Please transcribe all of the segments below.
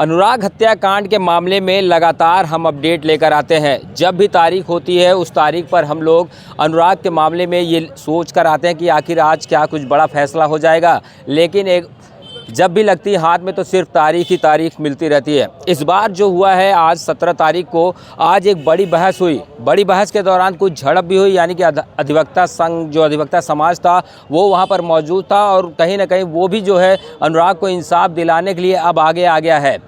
अनुराग हत्याकांड के मामले में लगातार हम अपडेट लेकर आते हैं। जब भी तारीख होती है उस तारीख पर हम लोग अनुराग के मामले में ये सोच कर आते हैं कि आखिर आज क्या कुछ बड़ा फैसला हो जाएगा, लेकिन जब भी लगती है हाथ में तो सिर्फ तारीख ही तारीख मिलती रहती है। इस बार जो हुआ है आज 17 तारीख को, आज एक बड़ी बहस हुई। बड़ी बहस के दौरान कुछ झड़प भी हुई, यानी कि अधिवक्ता संघ, जो अधिवक्ता समाज था वो वहाँ पर मौजूद था और कहीं ना कहीं वो भी जो है अनुराग को इंसाफ दिलाने के लिए अब आगे आ गया है।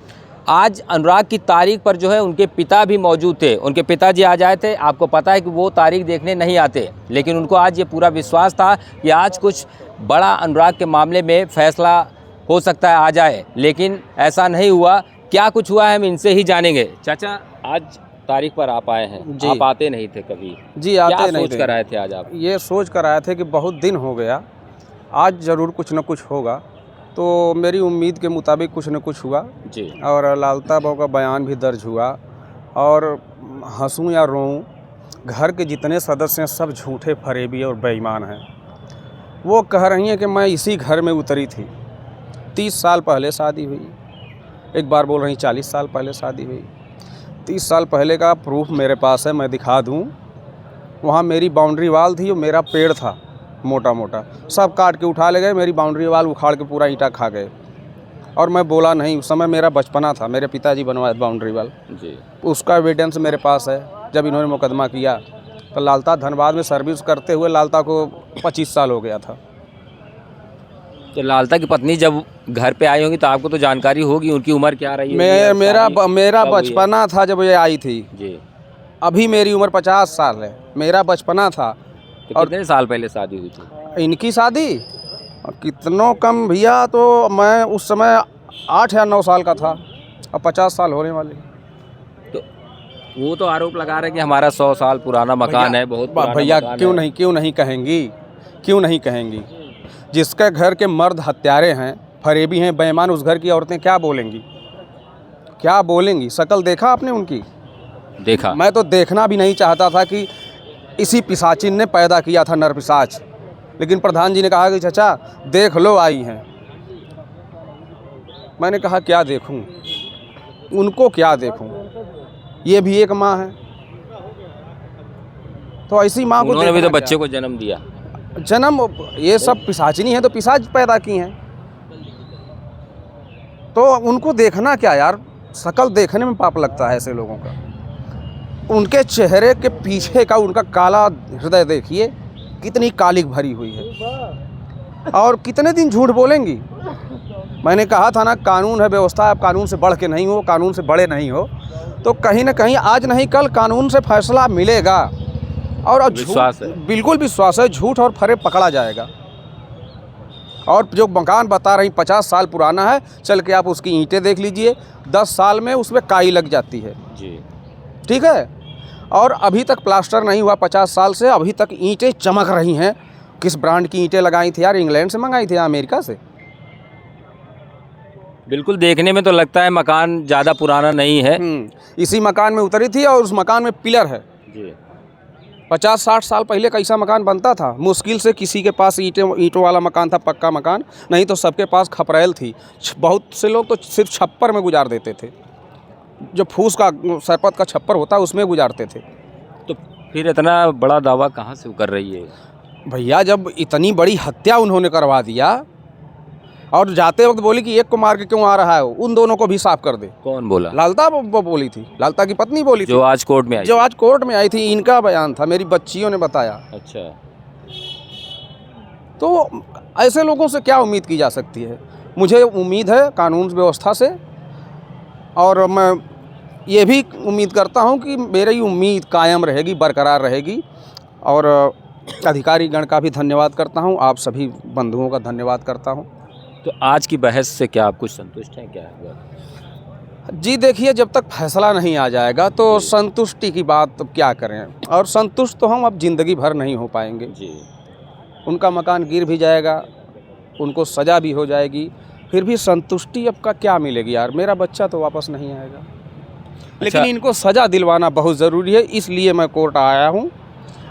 आज अनुराग की तारीख पर जो है उनके पिता भी मौजूद थे। उनके पिताजी आ जाए थे। आपको पता है कि वो तारीख देखने नहीं आते, लेकिन उनको आज ये पूरा विश्वास था कि आज कुछ बड़ा अनुराग के मामले में फैसला हो सकता है आ जाए, लेकिन ऐसा नहीं हुआ। क्या कुछ हुआ है हम इनसे ही जानेंगे। चाचा, आज तारीख पर आप आए हैं, आप आते नहीं थे कभी जी, आते क्या नहीं सोच कर आए थे आज आप? ये सोच कर आए थे कि बहुत दिन हो गया, आज ज़रूर कुछ न कुछ होगा। तो मेरी उम्मीद के मुताबिक कुछ न कुछ हुआ जी। और लालता बहू का बयान भी दर्ज हुआ। और हंसूं या रोऊं, घर के जितने सदस्य हैं सब झूठे, फरेबी और बेईमान हैं। वो कह रही हैं कि मैं इसी घर में उतरी थी, 30 साल पहले शादी हुई। एक बार बोल रही 40 साल पहले शादी हुई। 30 साल पहले का प्रूफ मेरे पास है, मैं दिखा दूं। वहाँ मेरी बाउंड्री वाल थी और मेरा पेड़ था मोटा मोटा, सब काट के उठा ले गए। मेरी बाउंड्री वाल उखाड़ के पूरा ईंटा खा गए और मैं बोला नहीं। उस समय मेरा बचपना था, मेरे पिताजी बनवाए बाउंड्री वाल जी। उसका एविडेंस मेरे पास है। जब इन्होंने मुकदमा किया तो लालता धनबाद में सर्विस करते हुए लालता को 25 साल हो गया था। तो लालता की पत्नी जब घर पे आई होंगी तो आपको तो जानकारी होगी, उनकी उम्र क्या रही होगी? मेरा बचपना था जब ये आई थी जी। अभी मेरी उम्र 50 साल है, मेरा बचपना था। तो और कितने साल पहले शादी हुई थी इनकी शादी कितनों कम भैया, तो मैं उस समय 8 या 9 साल का था, अब 50 साल होने वाले। तो वो तो आरोप लगा रहे कि हमारा 100 साल पुराना मकान है, बहुत पुराना भैया मकान क्यों है। नहीं कहेंगी? जिसके घर के मर्द हत्यारे हैं, फरेबी हैं, बेईमान, उस घर की औरतें क्या बोलेंगी? शक्ल देखा आपने उनकी? देखा। मैं तो देखना भी नहीं चाहता था कि इसी पिशाचिन ने पैदा किया था, नर पिशाच। लेकिन प्रधान जी ने कहा कि चाचा देख लो, आई हैं। मैंने कहा क्या देखूं, उनको क्या देखूं, ये भी एक माँ है। तो ऐसी माँ को उन्होंने भी तो बच्चे को जन्म दिया। जन्म, ये सब पिशाचिनी है तो पिशाच पैदा की हैं, तो उनको देखना क्या यार? शक्ल देखने में पाप लगता है ऐसे लोगों का। उनके चेहरे के पीछे का उनका काला हृदय देखिए, कितनी कालिक भरी हुई है। और कितने दिन झूठ बोलेंगी? मैंने कहा था ना, कानून है, व्यवस्था है, आप कानून से बढ़ के नहीं हो, कानून से बड़े नहीं हो। तो कहीं ना कहीं आज नहीं कल कानून से फैसला मिलेगा। और विश्वास है, बिल्कुल विश्वास है। झूठ और फरेब पकड़ा जाएगा। और जो मकान बता रही 50 साल पुराना है, चल के आप उसकी ईंटें देख लीजिए, 10 साल में उसमें काई लग जाती है जी। ठीक है। और अभी तक प्लास्टर नहीं हुआ 50 साल से, अभी तक ईंटें चमक रही हैं। किस ब्रांड की ईंटें लगाई थी यार? इंग्लैंड से मंगाई थी, अमेरिका से। बिल्कुल, देखने में तो लगता है मकान ज़्यादा पुराना नहीं है। इसी मकान में उतरी थी और उस मकान में पिलर है जी। 50-60 साल पहले कैसा मकान बनता था? मुश्किल से किसी के पास ईंटों वाला मकान था, पक्का मकान, नहीं तो सबके पास खपरेल थी। बहुत से लोग तो सिर्फ छप्पर में गुजार देते थे, जो फूस का सरपत का छप्पर होता है उसमें गुजारते थे। तो फिर इतना बड़ा दावा कहाँ से कर रही है भैया? जब इतनी बड़ी हत्या उन्होंने करवा दिया और जाते वक्त बोली कि एक को मार के क्यों आ रहा है, उन दोनों को भी साफ कर दे। कौन बोला? लालता बोली थी, लालता की पत्नी बोली थी, जो आज कोर्ट में आई। जो आज कोर्ट में आई थी। इनका बयान था, मेरी बच्चियों ने बताया। अच्छा। तो ऐसे लोगों से क्या उम्मीद की जा सकती है? मुझे उम्मीद है कानून व्यवस्था से, और मैं ये भी उम्मीद करता हूँ कि मेरी उम्मीद कायम रहेगी, बरकरार रहेगी। और अधिकारी गण का भी धन्यवाद करता हूँ, आप सभी बंधुओं का धन्यवाद करता हूँ। तो आज की बहस से क्या आप कुछ संतुष्ट हैं क्या? जी देखिए, जब तक फैसला नहीं आ जाएगा तो संतुष्टि की बात तो क्या करें, और संतुष्ट तो हम अब ज़िंदगी भर नहीं हो पाएंगे जी। उनका मकान गिर भी जाएगा, उनको सज़ा भी हो जाएगी, फिर भी संतुष्टि अब का क्या मिलेगी यार? मेरा बच्चा तो वापस नहीं आएगा। लेकिन इनको सज़ा दिलवाना बहुत ज़रूरी है, इसलिए मैं कोर्ट आया हूँ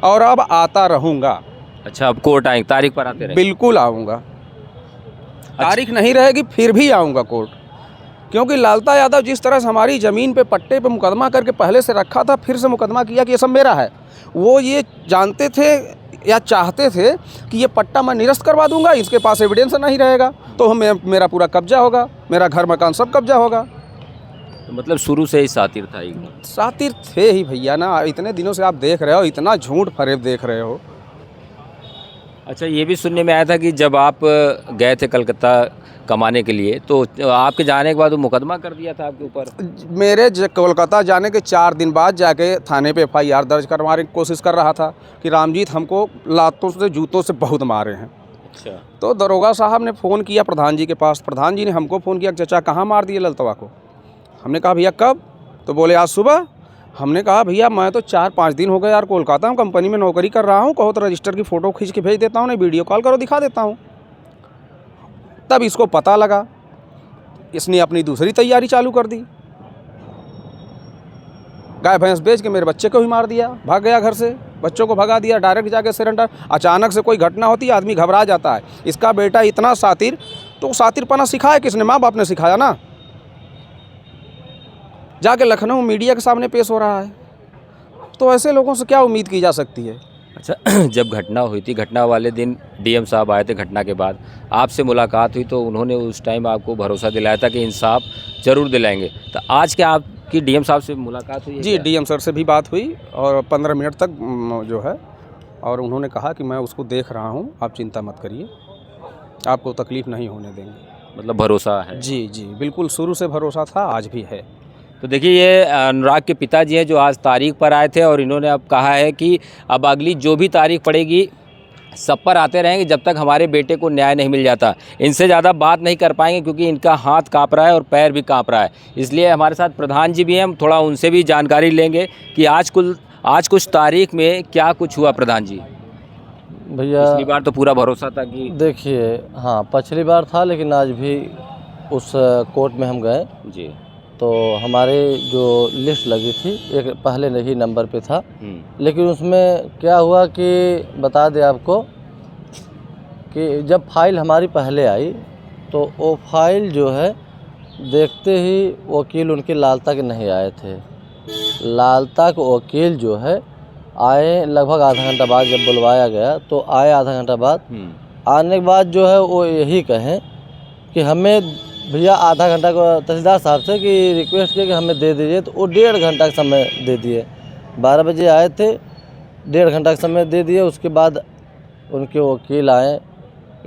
और अब आता रहूँगा। अच्छा, अब कोर्ट आएंगे, तारीख पर आते रहेंगे? बिल्कुल आऊँगा। तारीख नहीं रहेगी फिर भी आऊँगा कोर्ट, क्योंकि लालता यादव जिस तरह से हमारी ज़मीन पे पट्टे पे मुकदमा करके पहले से रखा था, फिर से मुकदमा किया कि ये सब मेरा है, वो ये जानते थे या चाहते थे कि ये पट्टा मैं निरस्त करवा दूंगा, इसके पास एविडेंस नहीं रहेगा तो मेरा पूरा कब्जा होगा, मेरा घर मकान सब कब्जा होगा। तो मतलब शुरू से ही सातिर था एक। सातिर थे ही भैया ना, इतने दिनों से आप देख रहे हो, इतना झूठ फरेब देख रहे हो। अच्छा, ये भी सुनने में आया था कि जब आप गए थे कलकत्ता कमाने के लिए तो आपके जाने के बाद वो मुकदमा कर दिया था आपके ऊपर। मेरे कोलकाता जाने के 4 दिन बाद जाके थाने पे FIR दर्ज करवाने की कोशिश कर रहा था कि रामजीत हमको लातों से जूतों से बहुत मारे हैं। अच्छा। तो दरोगा साहब ने फ़ोन किया प्रधान जी के पास, प्रधान जी ने हमको फ़ोन किया कि चाचा कहाँ मार दिए ललतवा को। हमने कहा भैया कब? तो बोले आज सुबह। हमने कहा भैया मैं तो 4-5 दिन हो गए यार कोलकाता में कंपनी में नौकरी कर रहा हूँ, कहो तो रजिस्टर की फ़ोटो खींच के भेज देता हूँ, नहीं वीडियो कॉल करो दिखा देता हूँ। तब इसको पता लगा, इसने अपनी दूसरी तैयारी चालू कर दी, गाय भैंस बेच के मेरे बच्चे को भी मार दिया, भाग गया घर से, बच्चों को भगा दिया, डायरेक्ट जाके सरेंडर। अचानक से कोई घटना होती है आदमी घबरा जाता है। इसका बेटा इतना सातिर, तो सातिरपना सिखाया किसने? माँ बाप ने सिखाया ना। जाके लखनऊ मीडिया के सामने पेश हो रहा है, तो ऐसे लोगों से क्या उम्मीद की जा सकती है? अच्छा, जब घटना हुई थी, घटना वाले दिन DM साहब आए थे, घटना के बाद आपसे मुलाकात हुई तो उन्होंने उस टाइम आपको भरोसा दिलाया था कि इंसाफ ज़रूर दिलाएंगे। तो आज क्या आपकी DM साहब से मुलाकात हुई है? जी, DM सर से भी बात हुई और 15 मिनट तक जो है, और उन्होंने कहा कि मैं उसको देख रहा हूँ, आप चिंता मत करिए, आपको तकलीफ़ नहीं होने देंगे। मतलब भरोसा है? जी जी, बिल्कुल शुरू से भरोसा था, आज भी है। तो देखिए, ये अनुराग के पिताजी हैं जो आज तारीख पर आए थे और इन्होंने अब कहा है कि अब अगली जो भी तारीख पड़ेगी सब पर आते रहेंगे जब तक हमारे बेटे को न्याय नहीं मिल जाता। इनसे ज़्यादा बात नहीं कर पाएंगे क्योंकि इनका हाथ काँप रहा है और पैर भी काँप रहा है। इसलिए हमारे साथ प्रधान जी भी हैं, हम थोड़ा उनसे भी जानकारी लेंगे कि आज कुछ तारीख में क्या कुछ हुआ। प्रधान जी, भैया पिछली बार तो पूरा भरोसा था कि देखिए, हाँ पिछली बार था, लेकिन आज भी उस कोर्ट में हम गए जी, तो हमारे जो लिस्ट लगी थी एक पहले नहीं नंबर पे था, लेकिन उसमें क्या हुआ कि बता दें आपको कि जब फाइल हमारी पहले आई तो वो फाइल जो है देखते ही वकील उनके लालता के नहीं आए थे। लालता के वकील जो है आए लगभग आधा घंटा बाद, जब बुलवाया गया तो आए आधा घंटा बाद। आने के बाद जो है वो यही कहें कि हमें भैया आधा घंटा को तहसीलदार साहब से कि रिक्वेस्ट किया कि हमें दे दीजिए, तो वो 1.5 घंटा का समय दे दिए। 12 बजे आए थे, 1.5 घंटा का समय दे दिए। उसके बाद उनके वकील आए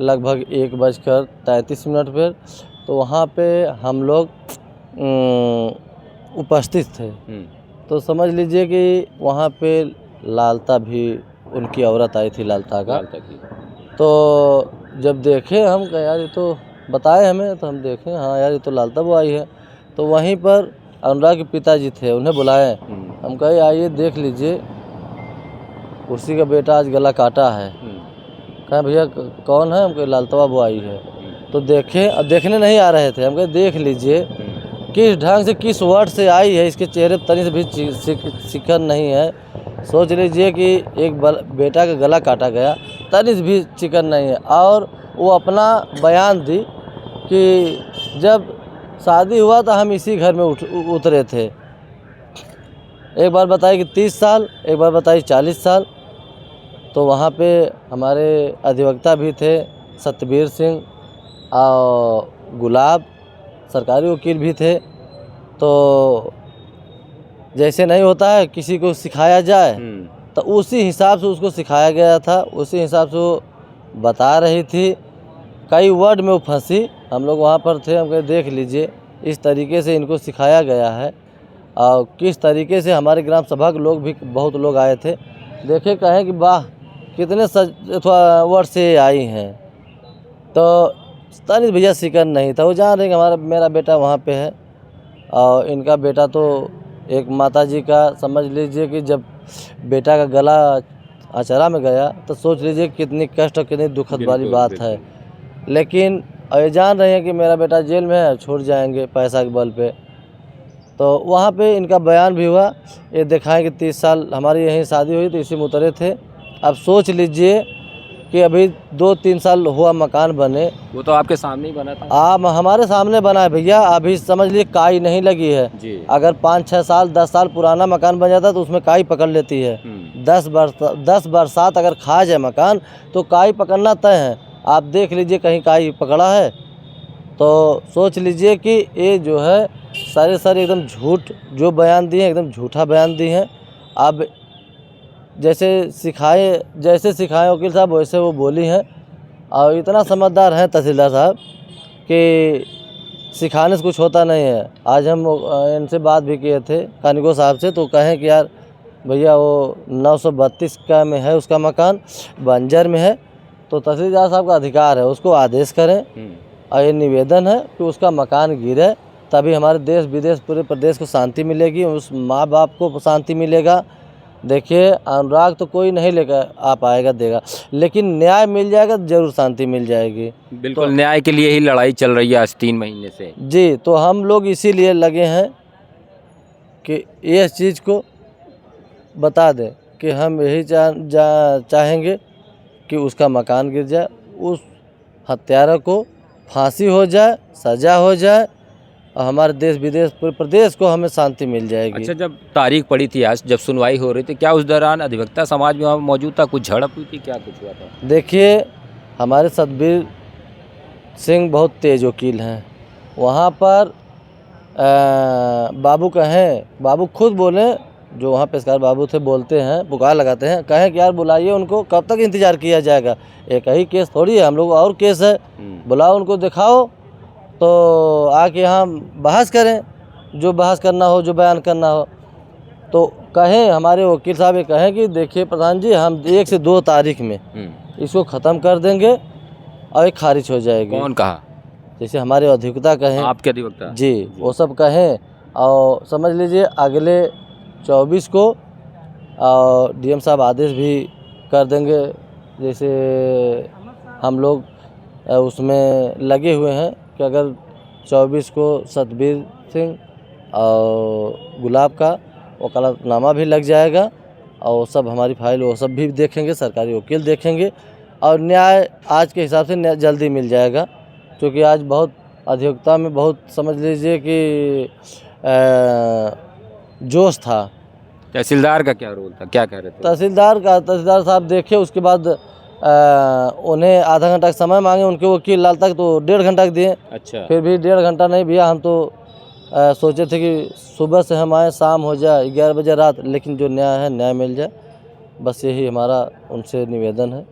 लगभग 1:33 पर, तो वहाँ पे हम लोग उपस्थित थे। तो समझ लीजिए कि वहाँ पे लालता भी, उनकी औरत आई थी लालता का। तो जब देखे हम कहा यार ये तो बताए हमें, तो हम देखें हाँ यार ये तो लालता वो आई है। तो वहीं पर अनुराग के पिताजी थे, उन्हें बुलाए। हम कहे आइए देख लीजिए, उसी का बेटा आज गला काटा है। कहा भैया कौन है? हम कहे लालतवा वो आई है। तो देखें, अब देखने नहीं आ रहे थे, हम कहे देख लीजिए किस ढंग से, किस वर्ड से आई है, इसके चेहरे पर तनी से भी शिकन नहीं है। सोच लीजिए कि एक बेटा का गला काटा गया, तनी से भी चिकन नहीं है। और वो अपना बयान दी कि जब शादी हुआ तो हम इसी घर में उतरे थे। एक बार बताई कि 30 साल, एक बार बताई 40 साल। तो वहाँ पे हमारे अधिवक्ता भी थे, सतबीर सिंह और गुलाब, सरकारी वकील भी थे। तो जैसे नहीं होता है किसी को सिखाया जाए, तो उसी हिसाब से उसको सिखाया गया था, उसी हिसाब से वो बता रही थी। कई वर्ड में वो फंसी, हम लोग वहाँ पर थे। हम कहे देख लीजिए इस तरीके से इनको सिखाया गया है, और किस तरीके से हमारे ग्राम सभा के लोग भी, बहुत लोग आए थे, देखे कहें कि वाह कितने वर्ड से आई हैं। तो तनिक भैया शिकन नहीं था। वो जान रहे कि मेरा बेटा वहाँ पे है, और इनका बेटा तो एक माताजी का, समझ लीजिए कि जब बेटा का गला अचरा में गया तो सोच लीजिए कितनी कष्ट और कितनी दुखद वाली बात है। लेकिन ये जान रहे हैं कि मेरा बेटा जेल में है, छूट जाएंगे पैसा के बल पे। तो वहाँ पे इनका बयान भी हुआ, ये दिखाएं कि 30 साल हमारी यहीं शादी हुई तो इसी में उतरे थे। अब सोच लीजिए कि अभी 2-3 साल हुआ मकान बने। वो तो आपके सामने ही बना था। आप हमारे सामने बना है भैया, अभी समझ लीजिए काई नहीं लगी है जी। अगर 5-6 साल 10 साल पुराना मकान बन जाता तो उसमें काई पकड़ लेती है। 10 बरसात अगर खा जाए मकान तो काई पकड़ना तय है। आप देख लीजिए कहीं काई पकड़ा है तो सोच लीजिए कि ये जो है सारे एकदम झूठ जो बयान दिए एकदम झूठा बयान दिए हैं। अब जैसे सिखाए वकील साहब वैसे वो बोली हैं और इतना समझदार हैं तहसीलदार साहब कि सिखाने से कुछ होता नहीं है। आज हम इनसे बात भी किए थे कानिको साहब से तो कहें कि यार भैया वो 932 का में है उसका मकान बंजर में है तो तहसीलदार साहब का अधिकार है उसको आदेश करें और ये निवेदन है कि उसका मकान गिरे तभी हमारे देश विदेश पूरे प्रदेश को शांति मिलेगी, उस माँ बाप को शांति मिलेगा। देखिए अनुराग तो कोई नहीं लेकर आ पाएगा देगा लेकिन न्याय मिल जाएगा तो जरूर शांति मिल जाएगी। बिल्कुल तो न्याय के लिए ही लड़ाई चल रही है आज 3 महीने से। जी, तो हम लोग इसीलिए लगे हैं कि ये चीज़ को बता दें कि हम यही चाहेंगे कि उसका मकान गिर जाए, उस हत्यारा को फांसी हो जाए, सज़ा हो जाए और हमारे देश विदेश पूरे प्रदेश को हमें शांति मिल जाएगी। अच्छा, जब तारीख पड़ी थी आज, जब सुनवाई हो रही थी, क्या उस दौरान अधिवक्ता समाज भी वहाँ मौजूद था? कुछ झड़प हुई थी, क्या कुछ हुआ था? देखिए हमारे सतबीर सिंह बहुत तेज वकील हैं। वहाँ पर बाबू खुद बोले, जो वहाँ पेशकार बाबू थे बोलते हैं, पुकार लगाते हैं, कहें कि यार बुलाइए उनको, कब तक इंतज़ार किया जाएगा? एक ही केस थोड़ी है, हम लोग और केस है, बुलाओ उनको, दिखाओ तो आके यहाँ बहस करें, जो बहस करना हो, जो बयान करना हो। तो कहें हमारे वकील साहब ये कहें कि देखिए प्रधान जी हम 1 से 2 तारीख में इसको ख़त्म कर देंगे और ये खारिज हो जाएगी। कौन कहा? जैसे हमारे अधिवक्ता कहें। आपके अधिवक्ता? जी, वो सब कहें और समझ लीजिए अगले 24 को और डीएम साहब आदेश भी कर देंगे। जैसे हम लोग उसमें लगे हुए हैं कि अगर 24 को सतबीर सिंह और गुलाब का वकालतनामा भी लग जाएगा और सब हमारी फाइल वो सब भी देखेंगे, सरकारी वकील देखेंगे और न्याय आज के हिसाब से जल्दी मिल जाएगा। क्योंकि आज बहुत अधिवक्ता में बहुत समझ लीजिए कि जोश था। तहसीलदार का क्या रोल था, क्या कह रहे थे? तहसीलदार साहब देखे, उसके बाद उन्हें आधा घंटा का समय मांगे उनके वकील लाल तक तो 1.5 घंटा दिए। अच्छा। फिर भी 1.5 घंटा नहीं भैया, हम तो सोचे थे कि सुबह से हम आए शाम हो जाए 11 बजे रात, लेकिन जो न्याय है न्याय मिल जाए, बस यही हमारा उनसे निवेदन है।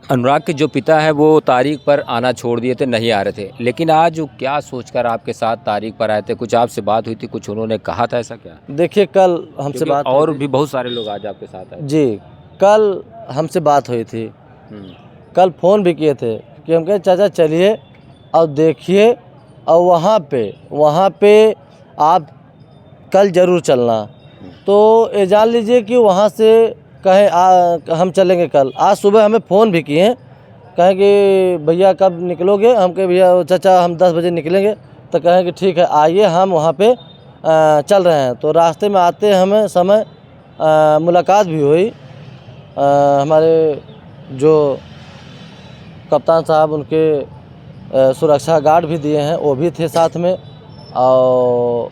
अनुराग के जो पिता है वो तारीख पर आना छोड़ दिए थे, नहीं आ रहे थे, लेकिन आज वो क्या सोचकर आपके साथ तारीख पर आए थे? कुछ आपसे बात हुई थी, कुछ उन्होंने कहा था ऐसा क्या? देखिए कल हमसे बात और भी बहुत सारे लोग आज आपके साथ आए। जी, कल हमसे बात हुई थी, कल फ़ोन भी किए थे कि हम कहे चाचा चलिए और देखिए और वहाँ पे आप कल ज़रूर चलना। तो ये जान लीजिए कि वहाँ से कहें हम चलेंगे कल। आज सुबह हमें फ़ोन भी किए, कहें कि भैया कब निकलोगे? हम कहे भैया चाचा हम 10 बजे निकलेंगे। तो कहें कि ठीक है आइए, हम वहाँ पे चल रहे हैं। तो रास्ते में आते हमें समय मुलाकात भी हुई। हमारे जो कप्तान साहब उनके सुरक्षा गार्ड भी दिए हैं, वो भी थे साथ में और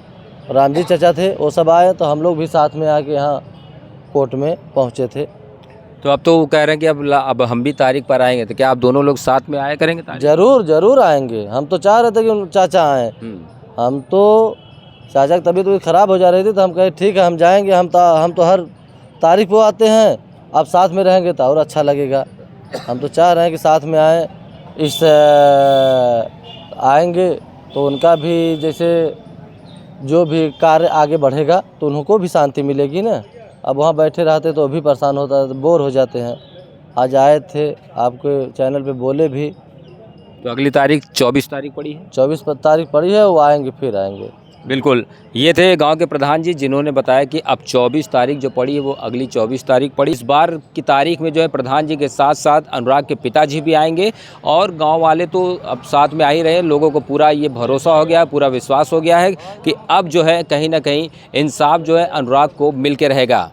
रामजी चाचा थे, वो सब आए। तो हम लोग भी साथ में आके यहाँ कोर्ट में पहुँचे थे। तो अब तो वो कह रहे हैं कि अब हम भी तारीख पर आएंगे, तो क्या आप दोनों लोग साथ में आया करेंगे? जरूर आएंगे। हम तो चाह रहे थे कि चाचा आएँ। हम तो चाचा की तबीयत ख़राब हो जा रही थी तो हम कहे ठीक है हम जाएंगे। हम तो हर तारीख पर आते हैं, आप साथ में रहेंगे तो और अच्छा लगेगा। हम तो चाह रहे हैं कि साथ में आएँ। इस आएंगे तो उनका भी जैसे जो भी कार्य आगे बढ़ेगा तो उनको भी शांति मिलेगी ना। अब वहाँ बैठे रहते तो भी परेशान होता है, बोर हो जाते हैं। आज आए थे, आपके चैनल पे बोले भी। तो अगली तारीख 24 तारीख पड़ी है? 24 तारीख पड़ी है, वो आएंगे, फिर आएंगे। बिल्कुल, ये थे गांव के प्रधान जी जिन्होंने बताया कि अब 24 तारीख जो पड़ी है वो अगली 24 तारीख पड़ी। इस बार की तारीख में जो है प्रधान जी के साथ साथ अनुराग के पिताजी भी आएंगे और गांव वाले तो अब साथ में आ ही रहे। लोगों को पूरा ये भरोसा हो गया, पूरा विश्वास हो गया है कि अब जो है कहीं ना कहीं इंसाफ जो है अनुराग को मिल के रहेगा।